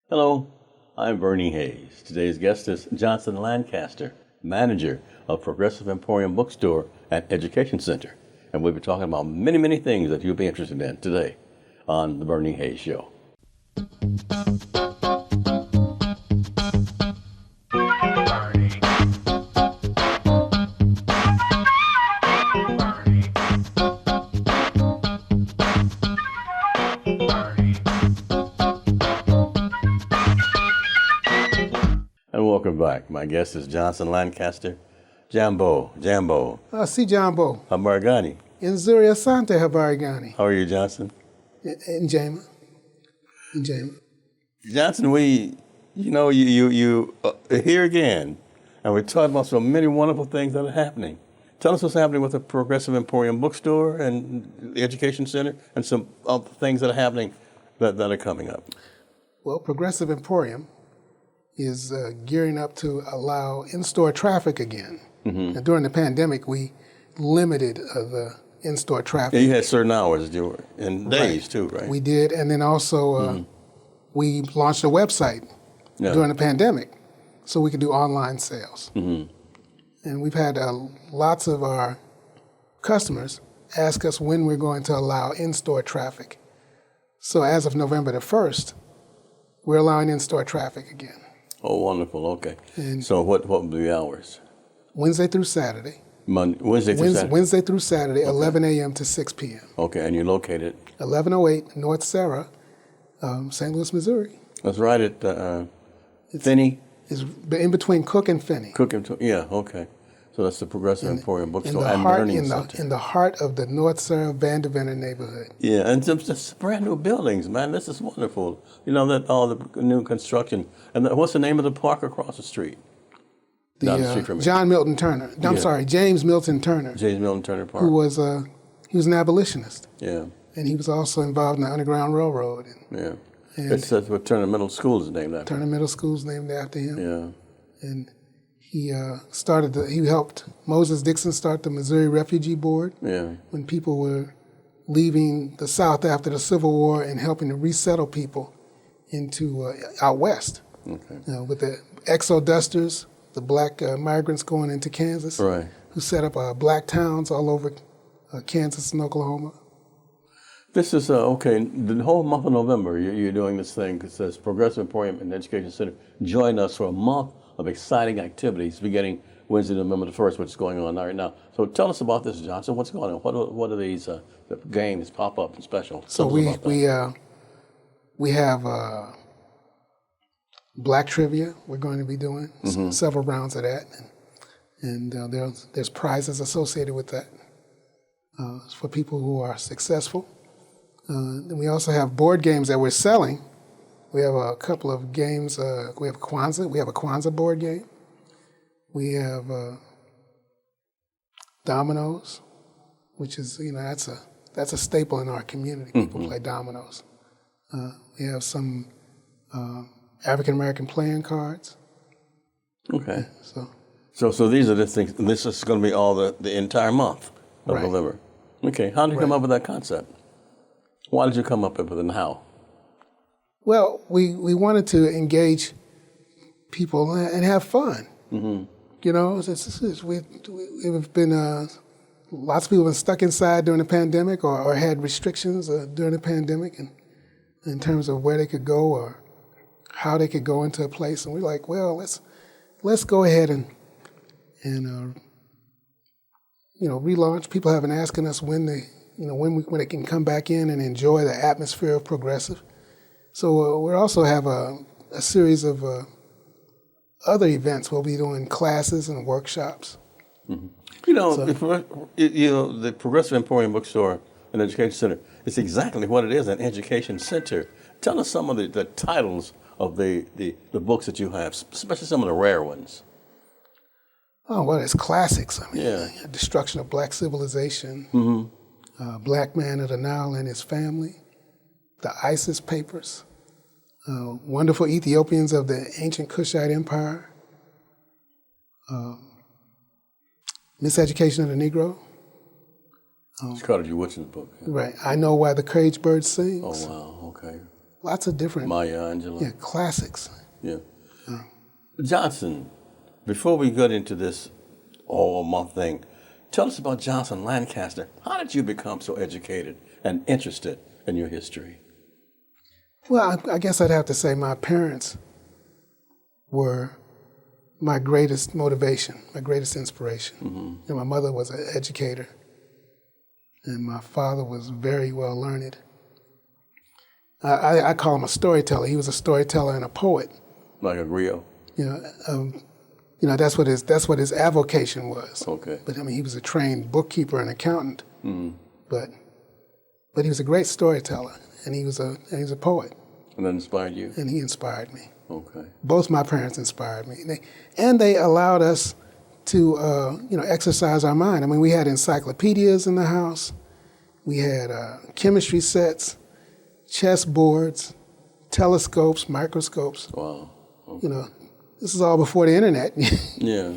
Hello, I'm Bernie Hayes. Today's guest is Johnson Lancaster, manager of Progressive Emporium Bookstore and Education Center. And we'll be talking about many, many things that you'll be interested in today on The Bernie Hayes Show. Welcome back. My guest is Johnson Lancaster. Jambo. Si Jambo. Habarigani. Nzuri asante habarigani. How are you, Johnson? Njema. Johnson, you here again, and we're talking about so many wonderful things that are happening. Tell us what's happening with the Progressive Emporium Bookstore and the Education Center, and some other things that are happening that are coming up. Well, Progressive Emporium is gearing up to allow in-store traffic again. Mm-hmm. Now, during the pandemic, we limited the in-store traffic. Yeah, you had certain hours and days too, right? We did, and then also we launched a website during the pandemic so we could do online sales. Mm-hmm. And we've had lots of our customers ask us when we're going to allow in-store traffic. So as of November the 1st, we're allowing in-store traffic again. Oh, wonderful. Okay. And so what will be the hours? Wednesday through Saturday. Wednesday through Saturday, okay. 11 a.m. to 6 p.m. Okay, and you're located? 1108 North Sarah, St. Louis, Missouri. That's right at Finney? It's in between Cook and Finney. Okay. So that's the Progressive Emporium Bookstore and Learning Center. In the heart of the North Sarah Vandeventer neighborhood. Yeah, and just brand new buildings, man. This is wonderful. You know, that all the new construction. And what's the name of the park across the street? Down the street from me. James Milton Turner Park. James Milton Turner Park. Who was he was an abolitionist. Yeah. And he was also involved in the Underground Railroad. And it's what Turner Middle School is named after. Turner Middle School is named after him. Yeah. And he he helped Moses Dixon start the Missouri Refugee Board when people were leaving the South after the Civil War and helping to resettle people into out west. Okay. With the exodusters, the black migrants going into Kansas, right, who set up black towns all over Kansas and Oklahoma. This is, the whole month of November you're doing this thing that says Progressive Emporium and Education Center. Join us for a month of exciting activities beginning Wednesday, November the 1st, which is going on right now. So tell us about this, Johnson. What's going on? What are these games, pop-up and special? So we have Black Trivia we're going to be doing, several rounds of that. And there's prizes associated with that for people who are successful. Then we also have board games that we're selling. We have a couple of games. We have Kwanzaa. We have a Kwanzaa board game. We have dominoes, which is that's a staple in our community. People play dominoes. We have some African American playing cards. Okay. So these are the things. This is going to be all the entire month of November. Okay. How did you come up with that concept? Why did you come up with it and how? Well, we wanted to engage people and have fun. Mm-hmm. You know, we've been lots of people have been stuck inside during the pandemic or had restrictions during the pandemic, and in terms of where they could go or how they could go into a place. And we're like, well, let's go ahead and relaunch. People have been asking us when they can come back in and enjoy the atmosphere of Progressive. So we also have a series of other events. We'll be doing classes and workshops. Mm-hmm. The Progressive Emporium Bookstore and Education Center, it's exactly what it is, an education center. Tell us some of the titles of the books that you have, especially some of the rare ones. Oh, well, it's classics. Destruction of Black Civilization, Black Man of the Nile and His Family, the ISIS Papers, Wonderful Ethiopians of the Ancient Kushite Empire, Miseducation of the Negro. It's Carter G. Woodson book. Yeah. Right. I Know Why the Cage Birds Sings. Oh, wow. Okay. lots of different Maya Angelou. classics. Yeah. Johnson, before we get into this all month thing, tell us about Johnson Lancaster. How did you become so educated and interested in your history? Well, I guess I'd have to say my parents were my greatest motivation, my greatest inspiration. Mm-hmm. And my mother was an educator, and my father was very well learned. I call him a storyteller. He was a storyteller and a poet. Like a griot. That's what his avocation was. Okay. But I mean, he was a trained bookkeeper and accountant. Mm-hmm. But he was a great storyteller, and he was a poet. And that inspired you? And he inspired me. Okay. Both my parents inspired me, and they allowed us to exercise our mind. I mean, we had encyclopedias in the house. We had chemistry sets, chess boards, telescopes, microscopes. Wow. Okay. This is all before the internet. Yeah.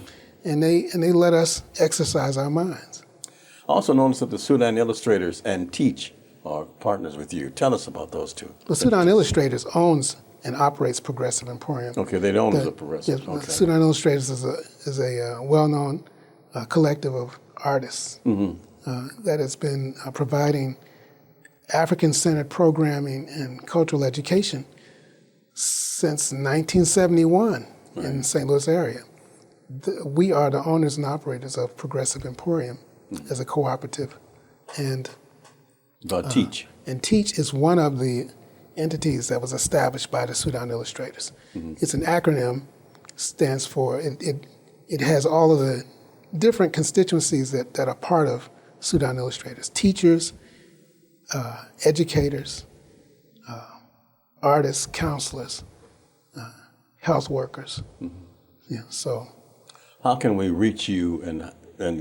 And they let us exercise our minds. I also noticed that the Sudan Illustrators and Teach are partners with you. Tell us about those two. The Sudan Illustrators owns and operates Progressive Emporium. Okay, they own the Progressive. Yeah, okay. Sudan Illustrators is a well-known collective of artists that has been providing African-centered programming and cultural education since 1971 in the St. Louis area. We are the owners and operators of Progressive Emporium as a cooperative. And Teach. And Teach is one of the entities that was established by the Sudan Illustrators. Mm-hmm. It's an acronym, stands for, it has all of the different constituencies that are part of Sudan Illustrators. Teachers, educators, artists, counselors, health workers. Mm-hmm. Yeah, so. How can we reach you and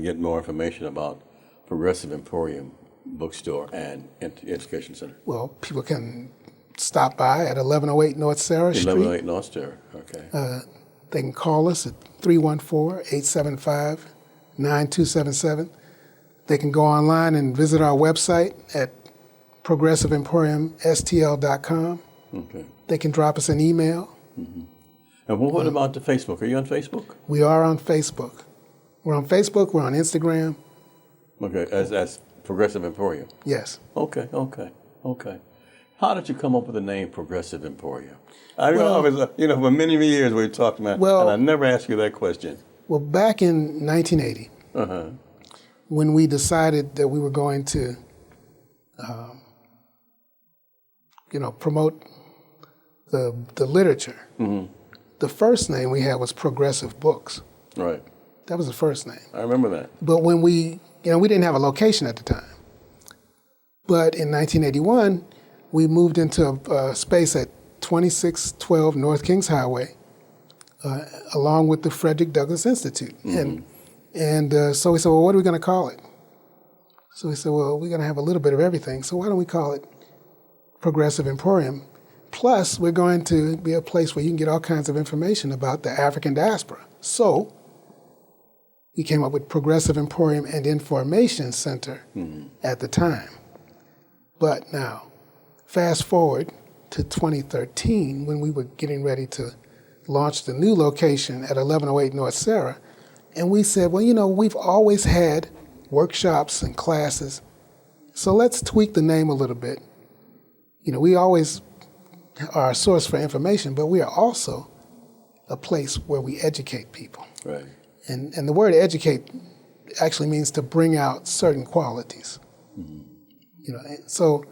get more information about Progressive Emporium Bookstore and Education Center? Well, people can stop by at 1108 North Sarah Street. 1108 North Sarah, okay. They can call us at 314-875-9277. They can go online and visit our website at progressiveemporiumstl.com. Okay. They can drop us an email. Mm-hmm. And what about the Facebook? Are you on Facebook? We are on Facebook. We're on Facebook. We're on Instagram. Okay, as Progressive Emporium? Yes. Okay. How did you come up with the name Progressive Emporium? For many years we've talked about, and I never asked you that question. Well, back in 1980, when we decided that we were going to, promote the literature, the first name we had was Progressive Books. Right. That was the first name. I remember that. But when we didn't have a location at the time. But in 1981, we moved into a space at 2612 North Kings Highway, along with the Frederick Douglass Institute. Mm-hmm. And so we said, well, what are we going to call it? So we said, well, we're going to have a little bit of everything. So why don't we call it Progressive Emporium? Plus, we're going to be a place where you can get all kinds of information about the African diaspora. So we came up with Progressive Emporium and Information Center at the time. But now, fast forward to 2013, when we were getting ready to launch the new location at 1108 North Sarah, and we said, well, we've always had workshops and classes, so let's tweak the name a little bit. We always are a source for information, but we are also a place where we educate people. Right. And the word educate actually means to bring out certain qualities. Mm-hmm. So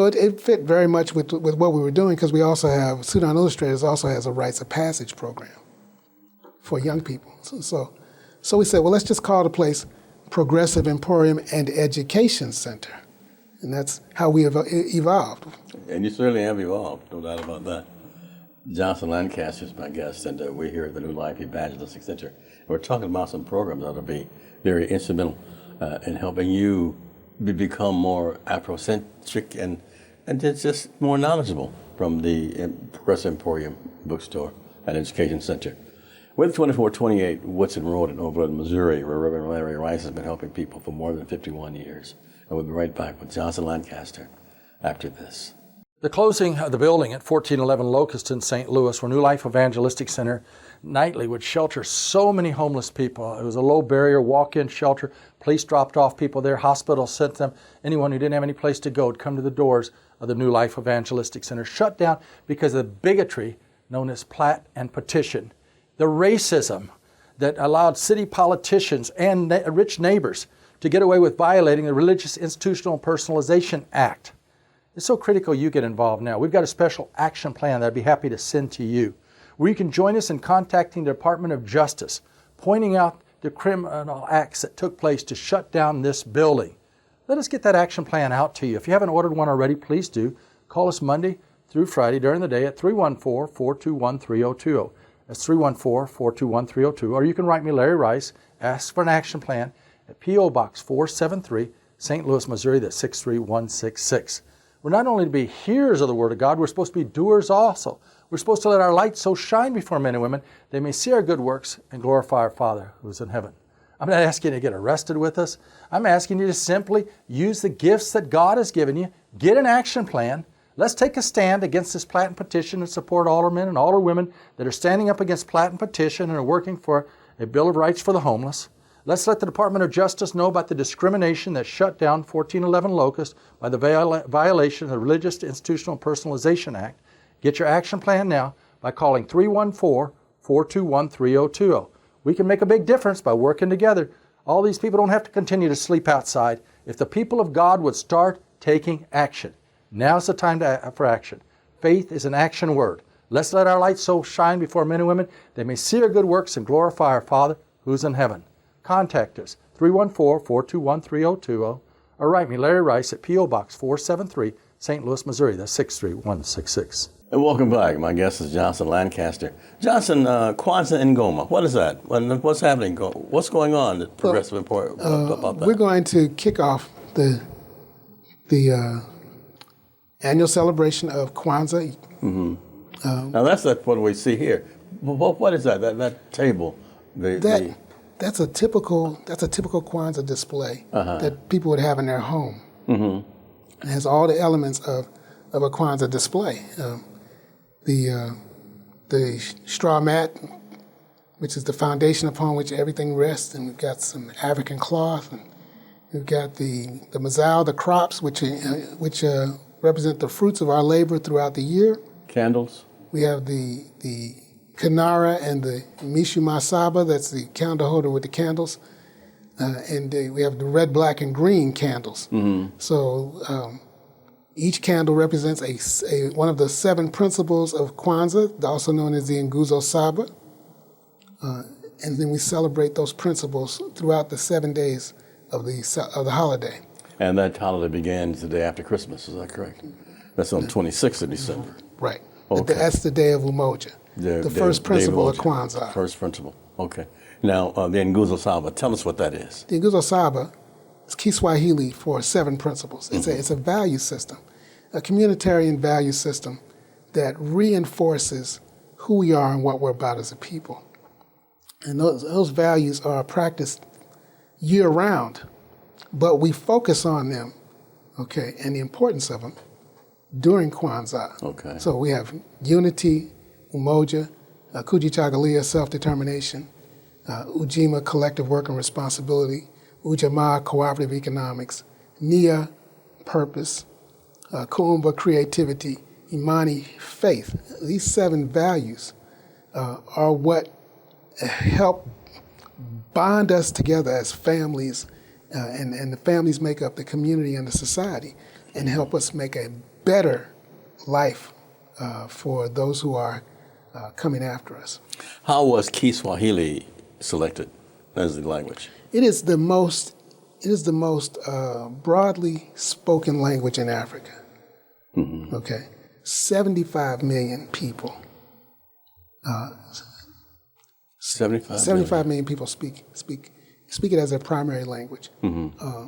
it fit very much with what we were doing, because we also have, Sudan Illustrators also has a rites of passage program for young people. So we said, well, let's just call the place Progressive Emporium and Education Center. And that's how we have evolved. And you certainly have evolved, no doubt about that. Johnson Lancaster is my guest, and we're here at the New Life Evangelistic Center. We're talking about some programs that will be very instrumental in helping you become more Afrocentric and just more knowledgeable from the Progressive Emporium Bookstore and Education Center. We're at 2428 Woodson Road in Overland, Missouri, where Reverend Larry Rice has been helping people for more than 51 years. And we'll be right back with Johnson Lancaster after this. The closing of the building at 1411 Locust in St. Louis, where New Life Evangelistic Center nightly would shelter so many homeless people. It was a low barrier walk-in shelter. Police dropped off people there. Hospitals sent them. Anyone who didn't have any place to go would come to the doors of the New Life Evangelistic Center. Shut down because of the bigotry known as Platt and Petition. The racism that allowed city politicians and rich neighbors to get away with violating the Religious Institutional Personalization Act. It's so critical you get involved now. We've got a special action plan that I'd be happy to send to you, where you can join us in contacting the Department of Justice, pointing out the criminal acts that took place to shut down this building. Let us get that action plan out to you. If you haven't ordered one already, please do. Call us Monday through Friday during the day at 314-421-3020. That's 314-421-3020. Or you can write me, Larry Rice, ask for an action plan at P.O. Box 473, St. Louis, Missouri, that's 63166. We're not only to be hearers of the Word of God, we're supposed to be doers also. We're supposed to let our light so shine before men and women, they may see our good works and glorify our Father who is in heaven. I'm not asking you to get arrested with us. I'm asking you to simply use the gifts that God has given you, get an action plan. Let's take a stand against this Platt and Petition and support all our men and all our women that are standing up against Platt and Petition and are working for a Bill of Rights for the homeless. Let's let the Department of Justice know about the discrimination that shut down 1411 Locust by the violation of the Religious Institutional Personalization Act. Get your action plan now by calling 314-421-3020. We can make a big difference by working together. All these people don't have to continue to sleep outside. If the people of God would start taking action, now's the time for action. Faith is an action word. Let's let our light so shine before men and women, they may see our good works and glorify our Father who's in heaven. Contact us, 314-421-3020, or write me, Larry Rice, at P.O. Box 473, St. Louis, Missouri. That's 63166. And welcome back. My guest is Johnson Lancaster. Johnson, Kwanzaa and Goma, what is that? What's happening? What's going on at Progressive Emporium about that? We're going to kick off the annual celebration of Kwanzaa. Mm-hmm. Now that's what we see here. What is that? That table? That's a typical Kwanzaa display that people would have in their home. Mm-hmm. It has all the elements of a Kwanzaa display. The straw mat, which is the foundation upon which everything rests, and we've got some African cloth, and we've got the mazal, the crops, which represent the fruits of our labor throughout the year. Candles. We have the Kanara and the Mishu Masaba, that's the candle holder with the candles. And we have the red, black, and green candles. Mm-hmm. So each candle represents one of the 7 principles of Kwanzaa, also known as the Nguzo Saba. And then we celebrate those principles throughout the 7 days of the holiday. And that holiday begins the day after Christmas, is that correct? That's on the 26th of December. Right. Okay. That's the day of Umoja, the first principle of Kwanzaa. First principle, okay. Now, the Nguzo Saba, tell us what that is. The Nguzo Saba is Kiswahili for 7 principles. It's a value system, a communitarian value system that reinforces who we are and what we're about as a people. And those values are practiced year-round, but we focus on them, okay, and the importance of them during Kwanzaa. Okay. So we have unity, umoja, kujichagulia, self-determination, ujima, collective work and responsibility, ujamaa, cooperative economics, nia, purpose, kuumba, creativity, imani, faith. These 7 values are what help bond us together as families, and the families make up the community and the society, and help us make a better life for those who are coming after us. How was Kiswahili selected as the language? It is the most broadly spoken language in Africa. Mm-hmm. Okay, 75 million people. 75 million people speak it as their primary language. Mm-hmm.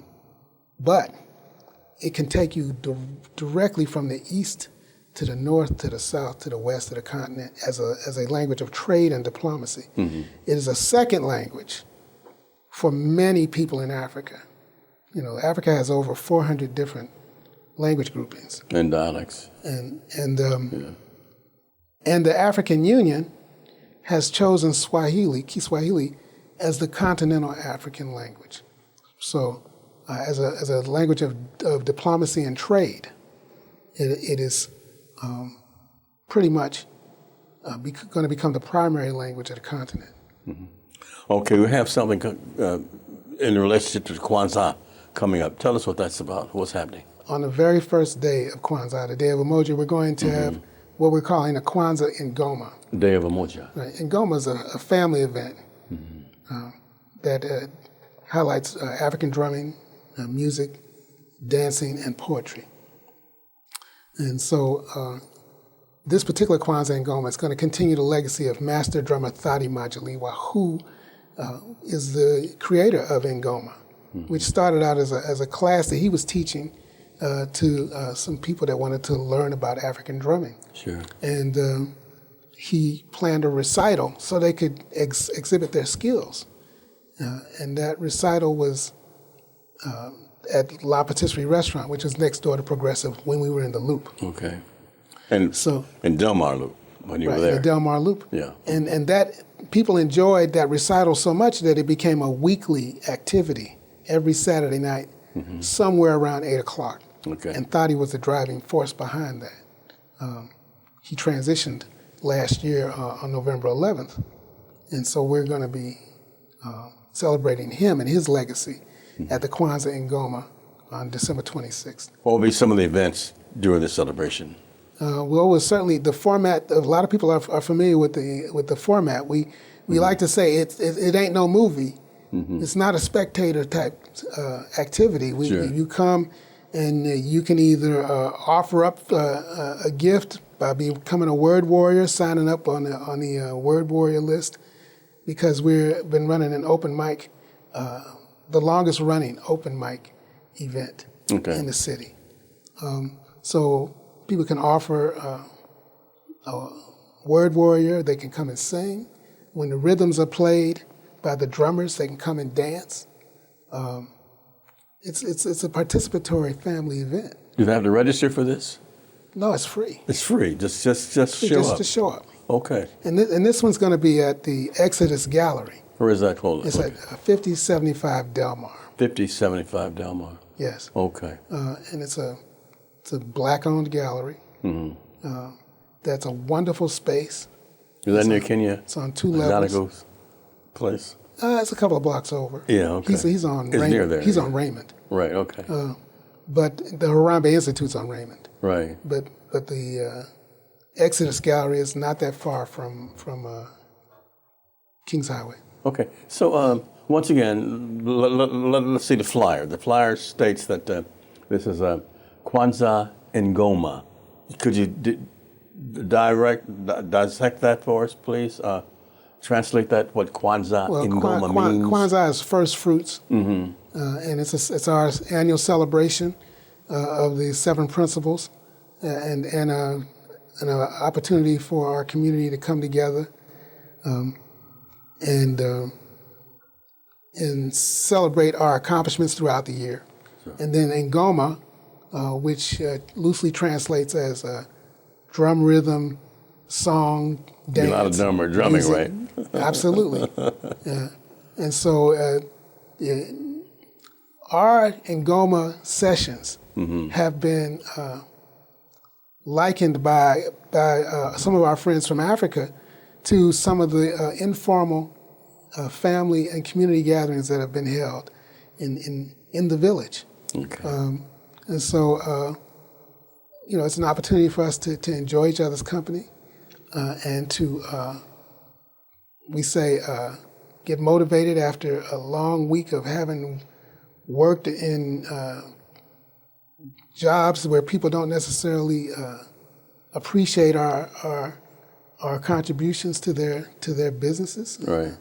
But it can take you directly from the east to the north, to the south, to the west of the continent as a language of trade and diplomacy. Mm-hmm. It is a second language for many people in Africa. You know, Africa has over 400 different language groupings. And dialects. And the African Union has chosen Kiswahili, as the continental African language. So as a language of diplomacy and trade, it is pretty much going to become the primary language of the continent. Mm-hmm. Okay, we have something in relationship to Kwanzaa coming up. Tell us what that's about. What's happening? On the very first day of Kwanzaa, the Day of Umoja, we're going to have what we're calling a Kwanzaa Ngoma. Day of Umoja. Right. Ngoma is a family event that highlights African drumming, music, dancing, and poetry. And so this particular Kwanzaa Ngoma is going to continue the legacy of master drummer Thadi Majaliwa, who is the creator of Ngoma, which started out as a class that he was teaching to some people that wanted to learn about African drumming. Sure. And he planned a recital so they could exhibit their skills. And that recital was at La Patisserie Restaurant, which was next door to Progressive when we were in the Loop. Okay. And so in Delmar Loop, when you were in there. the Delmar Loop. Yeah. And that people enjoyed that recital so much that it became a weekly activity every Saturday night, somewhere around 8 o'clock. Okay. And Thadi was the driving force behind that. He transitioned last year on November 11th. And so we're going to be celebrating him and his legacy at the Kwanzaa Ngoma on December 26th. What will be some of the events during this celebration? Well, certainly the format. A lot of people are familiar with the format. We like to say it ain't no movie. It's not a spectator type activity. You come and you can either offer up a gift by becoming a word warrior, signing up on the word warrior list, because we've been running an open mic, the longest running open mic event in the city. So people can offer a word warrior. They can come and sing. When the rhythms are played by the drummers, they can come and dance. It's a participatory family event. Do they have to register for this? No, it's free. It's free. Just show up. Just show up. Okay. And this one's going to be at the Exodus Gallery. Where is that called? It's at 5075 Delmar. 5075 Delmar. Yes. Okay. And it's a black-owned gallery. That's a wonderful space. Is that near Kenya? It's on 2 levels. Exotico's place? It's a couple of blocks over. Yeah, okay. He's on It's Raymond. near there. He's on Raymond. Right, okay. But the Harambe Institute's on Raymond. Right. But the Exodus Gallery is not that far from Kings Highway. Okay. So once again, let's see the flyer. The flyer states that this is a Kwanzaa Ngoma. Could you dissect that for us, please? Translate that, what Kwanzaa Ngoma means? Kwanzaa is first fruits, and it's our annual celebration of the 7 principles, and an opportunity for our community to come together and celebrate our accomplishments throughout the year. Sure. And then Ngoma, which loosely translates as drum rhythm, song, dance. A lot of drumming, music. Right? Absolutely. And so our Ngoma sessions have been likened by some of our friends from Africa to some of the informal family and community gatherings that have been held in the village. Okay. And so, it's an opportunity for us to enjoy each other's company and to, we say, get motivated after a long week of having worked in jobs where people don't necessarily appreciate our contributions to their businesses. Right.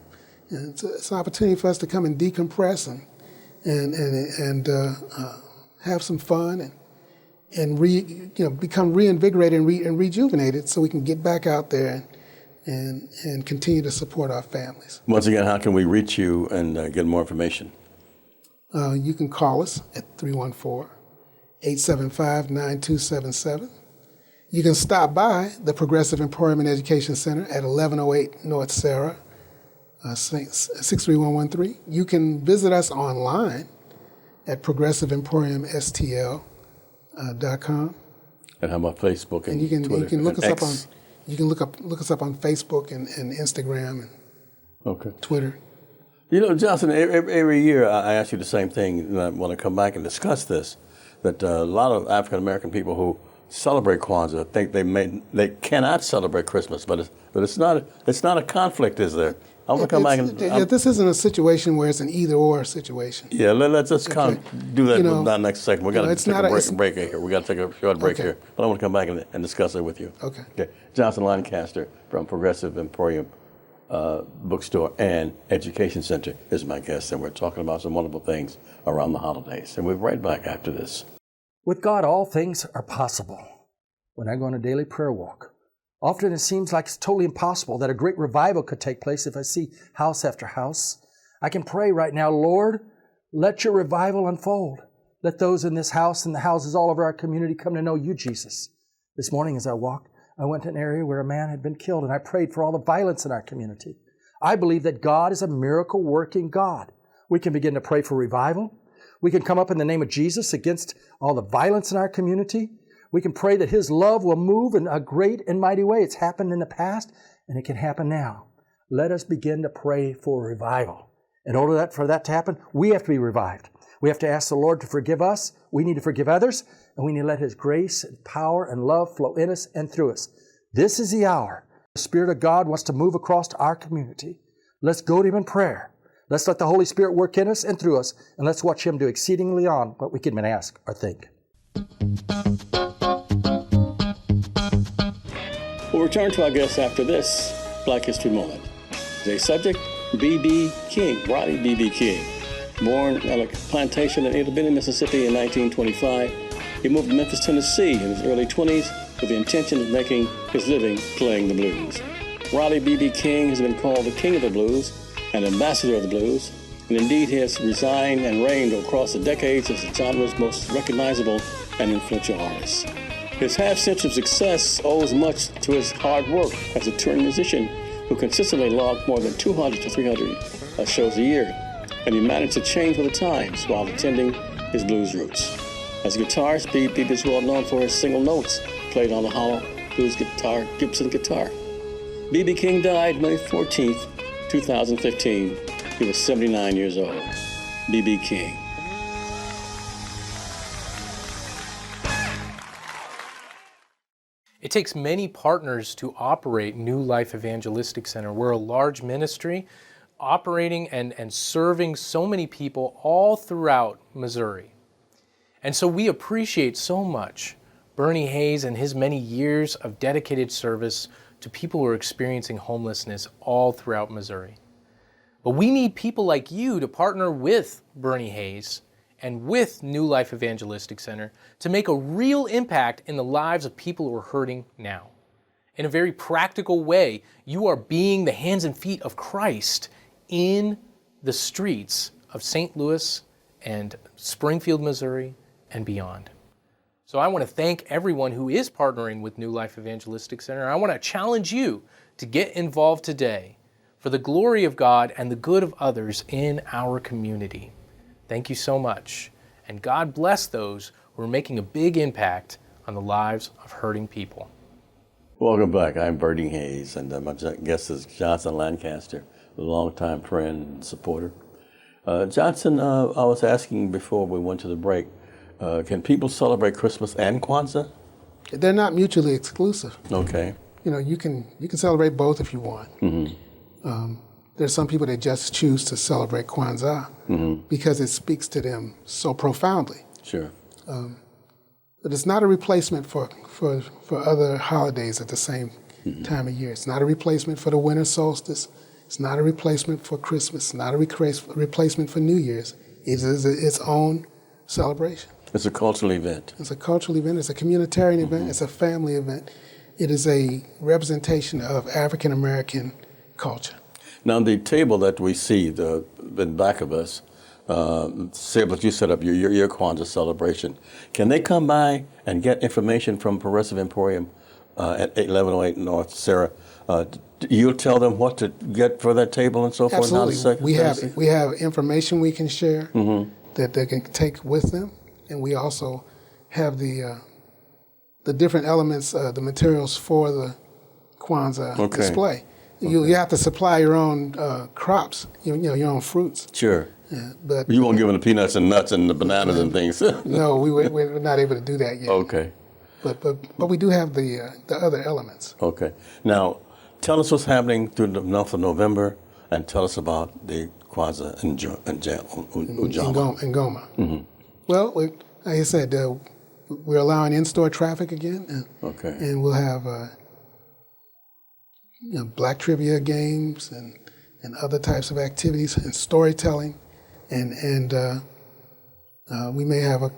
And it's an opportunity for us to come and decompress and have some fun and become reinvigorated and rejuvenated, so we can get back out there and continue to support our families. Once again, how can we reach you and get more information? You can call us at 875-9277. You can stop by the Progressive Emporium and Education Center at 1108 North Sarah, 63113. You can visit us online at progressiveemporiumstl.com. And how about Facebook and And you can Twitter? look us and up on X? look us up on Facebook and Instagram and Okay. Twitter. You know, Johnson, every year I ask you the same thing, and I want to come back and discuss this, that a lot of African-American people who celebrate Kwanzaa think they cannot celebrate Christmas, but it's not a conflict, is there? I want to come back and... This isn't a situation where it's an either-or situation. Yeah, let's just do that next second. We're going to take a break here. We got to take a short break here, but I want to come back and discuss it with you. Okay. Johnson Lancaster from Progressive Emporium Bookstore and Education Center is my guest, and we're talking about some wonderful things around the holidays. And we'll be right back after this. With God, all things are possible. When I go on a daily prayer walk, often it seems like it's totally impossible that a great revival could take place if I see house after house. I can pray right now, Lord, let your revival unfold. Let those in this house and the houses all over our community come to know you, Jesus. This morning as I walked, I went to an area where a man had been killed, and I prayed for all the violence in our community. I believe that God is a miracle-working God. We can begin to pray for revival. We can come up in the name of Jesus against all the violence in our community. We can pray that His love will move in a great and mighty way. It's happened in the past, and it can happen now. Let us begin to pray for revival. In order for that to happen, we have to be revived. We have to ask the Lord to forgive us. We need to forgive others, and we need to let His grace and power and love flow in us and through us. This is the hour. The Spirit of God wants to move across our community. Let's go to Him in prayer. Let's let the Holy Spirit work in us and through us, and let's watch Him do exceedingly on what we can even ask or think. We'll return to our guests after this Black History Moment. Today's subject, B.B. King, Roddy B.B. King. Born at a plantation in Itta-Benny, Mississippi in 1925, he moved to Memphis, Tennessee in his early 20s with the intention of making his living playing the blues. Roddy B.B. King has been called the King of the Blues, an ambassador of the blues, and indeed he has resigned and reigned across the decades as the genre's most recognizable and influential artist. His half-century of success owes much to his hard work as a touring musician who consistently logged more than 200 to 300 shows a year, and he managed to change with the times while attending his blues roots. As a guitarist, B.B. is well known for his single notes played on the hollow blues guitar, Gibson guitar. B.B. King died May 14th, 2015. He was 79 years old. B.B. King. It takes many partners to operate New Life Evangelistic Center. We're a large ministry operating and serving so many people all throughout Missouri. And so we appreciate so much Bernie Hayes and his many years of dedicated service to people who are experiencing homelessness all throughout Missouri. But we need people like you to partner with Bernie Hayes and with New Life Evangelistic Center to make a real impact in the lives of people who are hurting now. In a very practical way, you are being the hands and feet of Christ in the streets of St. Louis and Springfield, Missouri, and beyond. So I want to thank everyone who is partnering with New Life Evangelistic Center. I want to challenge you to get involved today for the glory of God and the good of others in our community. Thank you so much. And God bless those who are making a big impact on the lives of hurting people. Welcome back. I'm Bernie Hayes, and my guest is Johnson Lancaster, a longtime friend and supporter. Johnson, I was asking before we went to the break, can people celebrate Christmas and Kwanzaa? They're not mutually exclusive. Okay. You know, you can celebrate both if you want. Mm-hmm. There's some people that just choose to celebrate Kwanzaa because it speaks to them so profoundly. Sure. But it's not a replacement for other holidays at the same time of year. It's not a replacement for the winter solstice. It's not a replacement for Christmas. It's not a replacement for New Year's. It is its own celebration. It's a cultural event. It's a cultural event. It's a communitarian event. It's a family event. It is a representation of African American culture. Now, the table that we see in back of us, say what you set up, your Kwanzaa celebration. Can they come by and get information from Progressive Emporium at 1108 North Sarah? You'll tell them what to get for that table and so forth? Absolutely. We have information we can share that they can take with them, and we also have the different elements, the materials for the Kwanzaa display. You have to supply your own crops, your own fruits. Sure. Yeah, but you won't give them the peanuts and nuts and the bananas and things. No, we're not able to do that yet. Okay. But we do have the other elements. Okay. Now, tell us what's happening through the month of November, and tell us about the Kwanzaa in Goma. Mm-hmm. Well, like I said, we're allowing in-store traffic again. And we'll have black trivia games and other types of activities and storytelling. And we may have a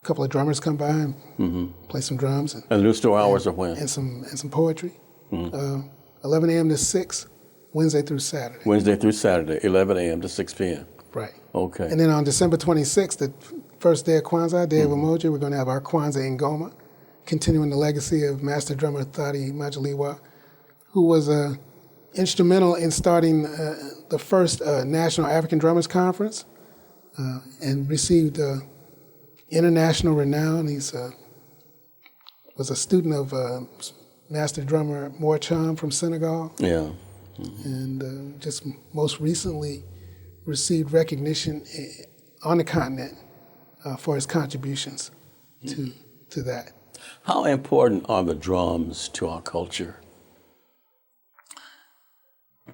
couple of drummers come by and play some drums. And the new store hours are when? And some poetry. 11 a.m. to 6, Wednesday through Saturday. Wednesday through Saturday, 11 a.m. to 6 p.m. Right. Okay. And then on December 26th, the first day of Kwanzaa, Day of Umoja, we're going to have our Kwanzaa in Goma, continuing the legacy of master drummer Thadi Majaliwa, who was instrumental in starting the first National African Drummers Conference and received international renown. He was a student of master drummer Mor Cham from Senegal. Yeah. And just most recently received recognition on the continent for his contributions to that. How important are the drums to our culture?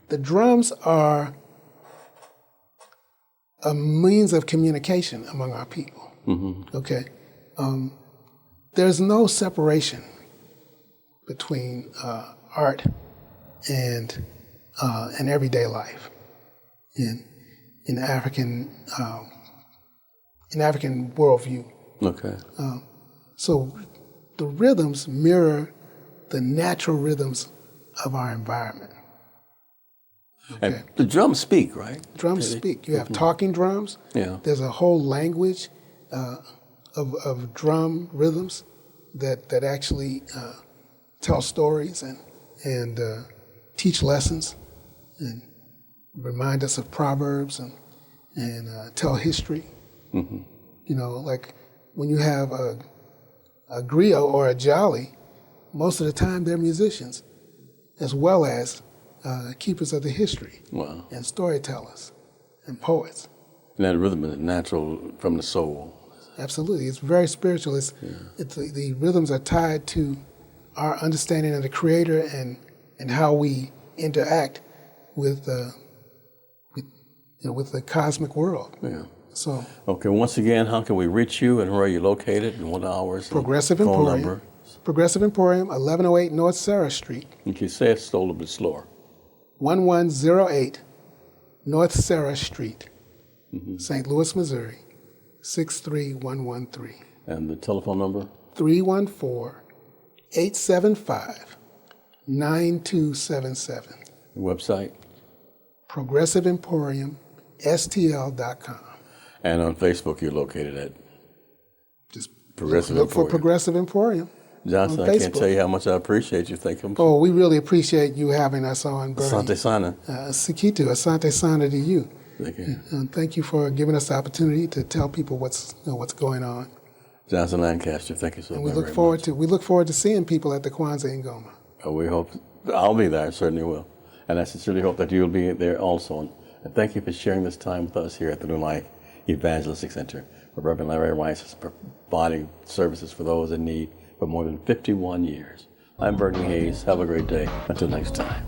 The drums are a means of communication among our people. Okay, there's no separation between art and everyday life in African worldview. Okay. So the rhythms mirror the natural rhythms of our environment. Okay. And the drums speak, right? Drums speak. You have talking drums. Yeah. There's a whole language of drum rhythms that actually tell stories and teach lessons and remind us of proverbs and tell history. Like when you have a griot or a jolly, most of the time they're musicians as well as keepers of the history. Wow. And storytellers and poets. And that rhythm is natural from the soul. Absolutely. It's very spiritual. The rhythms are tied to our understanding of the Creator and how we interact with the cosmic world. Yeah. So. Okay. Once again, how can we reach you, and where are you located, and what hours? Progressive phone Emporium. Number? Progressive Emporium, 1108 North Sarah Street. Can you say it a little bit slower? 1108 North Sarah Street, St. Louis, Missouri, 63113. And the telephone number? 314-875-9277. The website? ProgressiveEmporiumSTL.com. And on Facebook, you're located at? Just Progressive look for Emporium. Progressive Emporium. Johnson, I can't tell you how much I appreciate you. Thank you. Oh, we really appreciate you having us on, Bernie. Asante Sana. Sikitu, Asante Sana to you. Thank you. And thank you for giving us the opportunity to tell people what's going on. Johnson Lancaster, thank you so and much. We look forward to seeing people at the Kwanzaa in Goma. We hope I'll be there. I certainly will, and I sincerely hope that you'll be there also. And thank you for sharing this time with us here at the New Life Evangelistic Center, where Reverend Larry Rice is providing services for those in need for more than 51 years. I'm Bernie Hayes. Have a great day. Until next time.